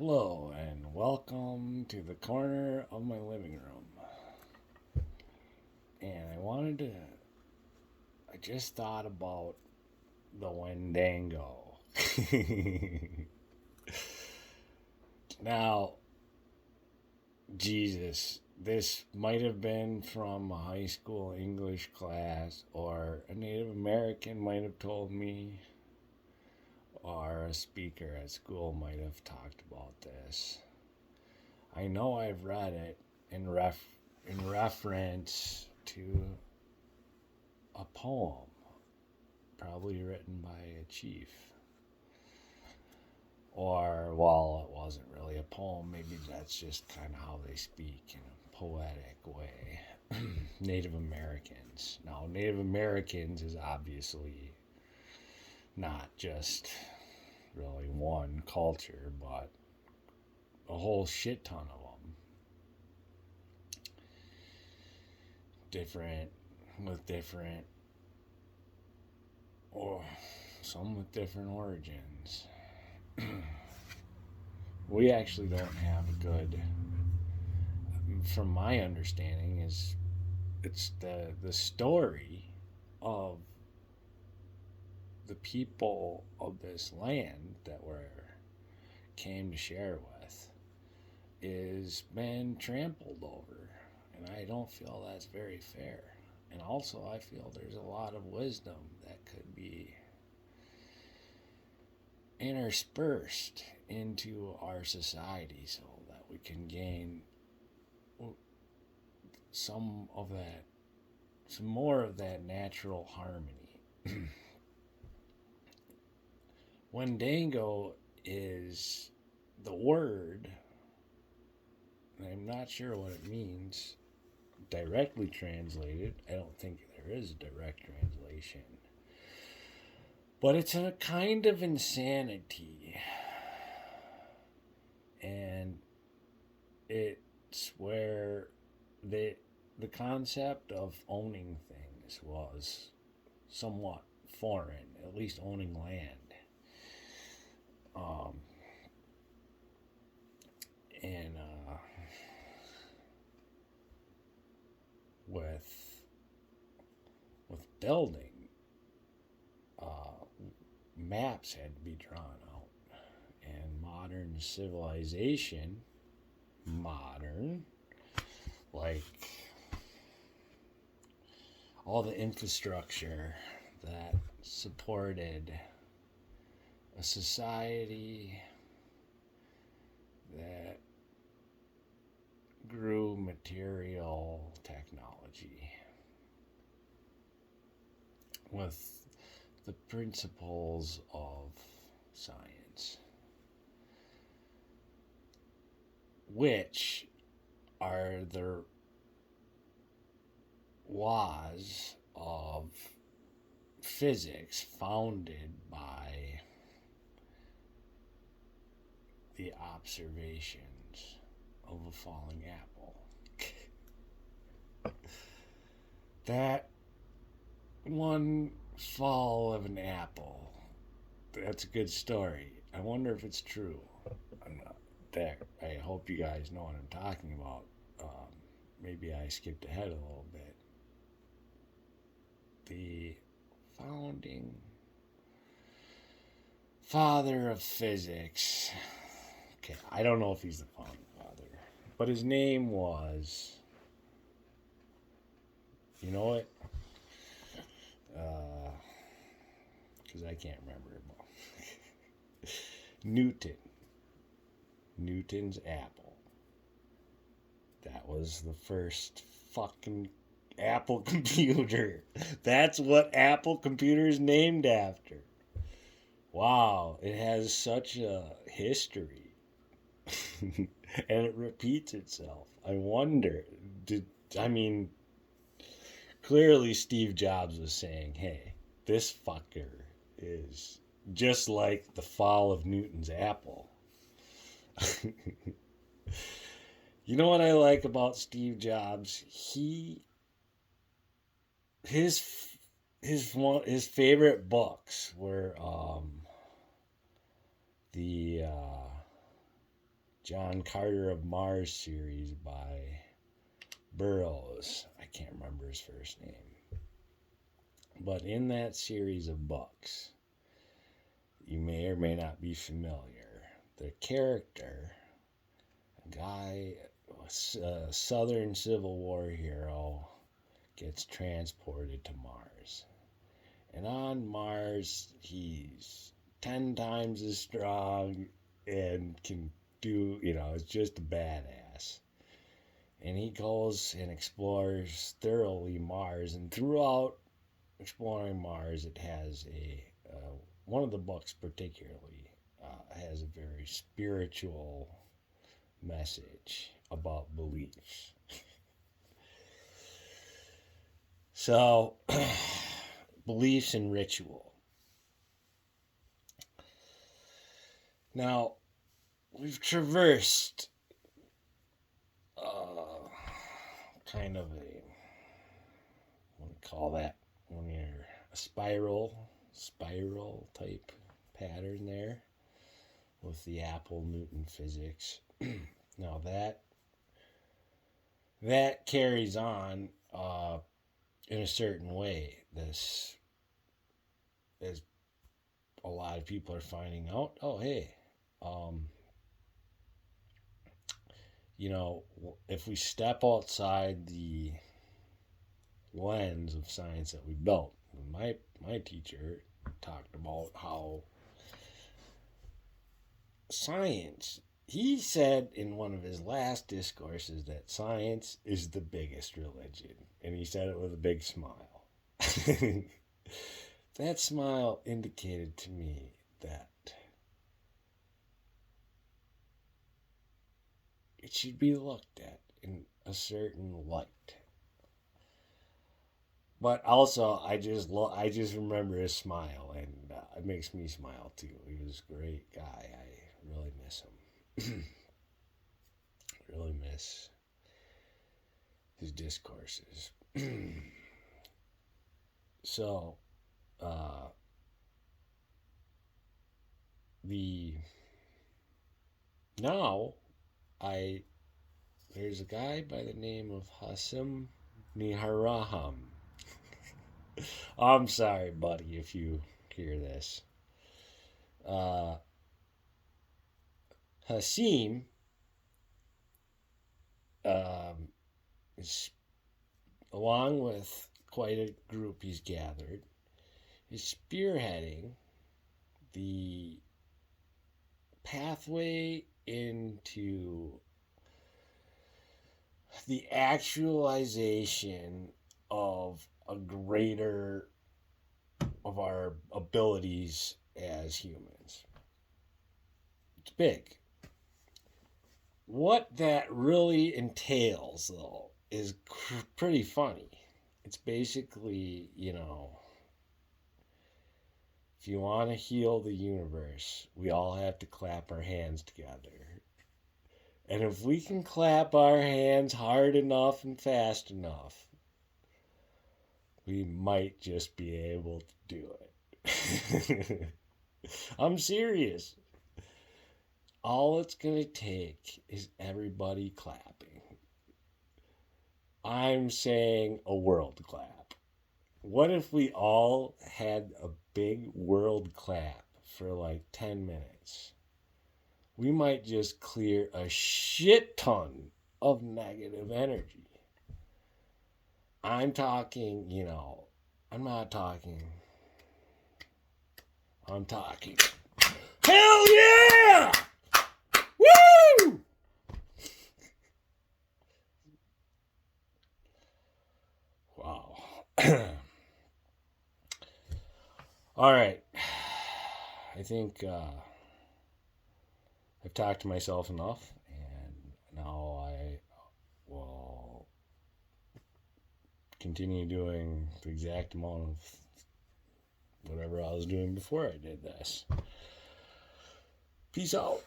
Hello, and welcome to the corner of my living room. And I just thought about the Wendango. Now, Jesus, this might have been from a high school English class, or a Native American might have told me, or a speaker at school might have talked about this. I know I've read it in reference to a poem, probably written by a chief. Or, well, it wasn't really a poem. Maybe that's just kind of how they speak in a poetic way. Native Americans. Now, Native Americans is obviously not just really one culture, but a whole shit ton of them. Different, or some with different origins. We actually don't have a good, from my understanding, it's the story of the people of this land that we came to share with is been trampled over, and I don't feel that's very fair. And also, I feel there's a lot of wisdom that could be interspersed into our society so that we can gain some more of that natural harmony. Wendango is the word, and I'm not sure what it means directly translated. I don't think there is a direct translation. But it's a kind of insanity. And it's where the concept of owning things was somewhat foreign, at least owning land. And with building, maps had to be drawn out, and modern civilization, like all the infrastructure that supported a society that grew material technology with the principles of science, which are the laws of physics founded by the observations of a falling apple. That one fall of an apple, that's a good story. I wonder if it's true. I'm not there. I hope you guys know what I'm talking about. Maybe I skipped ahead a little bit. The founding father of physics. Okay, I don't know if he's the founding father, but his name was. You know what? Because I can't remember it. Newton. Newton's apple. That was the first fucking Apple computer. That's what Apple computer is named after. Wow, it has such a history. And it repeats itself. I wonder, clearly Steve Jobs was saying, hey, this fucker is just like the fall of Newton's apple. You know what I like about Steve Jobs? His favorite books were the John Carter of Mars series by Burroughs. I can't remember his first name. But in that series of books, you may or may not be familiar. The character, a guy, a Southern Civil War hero, gets transported to Mars. And on Mars, he's 10 times as strong and can do, it's just a badass. And he goes and explores thoroughly Mars. And throughout exploring Mars, it has one of the books particularly has a very spiritual message about beliefs. So, beliefs and ritual. Now, we've traversed kind of what do you call that? When you're a spiral type pattern there with the Apple-Newton physics. Now that carries on in a certain way. This, as a lot of people are finding out, if we step outside the lens of science that we built, my teacher talked about how science, he said in one of his last discourses that science is the biggest religion, and he said it with a big smile. That smile indicated to me that it should be looked at in a certain light. But also, I just remember his smile, and it makes me smile too. He was a great guy. I really miss him. Really miss his discourses. So, there's a guy by the name of Hassim Niharaham. I'm sorry, buddy, if you hear this. Hassim is, along with quite a group he's gathered, is spearheading the pathway into the actualization of our abilities as humans. It's big. What that really entails, though, is pretty funny. It's basically, if you want to heal the universe, we all have to clap our hands together. And if we can clap our hands hard enough and fast enough, we might just be able to do it. I'm serious. All it's going to take is everybody clapping. I'm saying a world clap. What if we all had a big world clap for like 10 minutes? We might just clear a shit ton of negative energy. I'm talking, I'm talking. Hell yeah! Woo! Wow. All right. I think I've talked to myself enough, and now I will continue doing the exact amount of whatever I was doing before I did this. Peace out.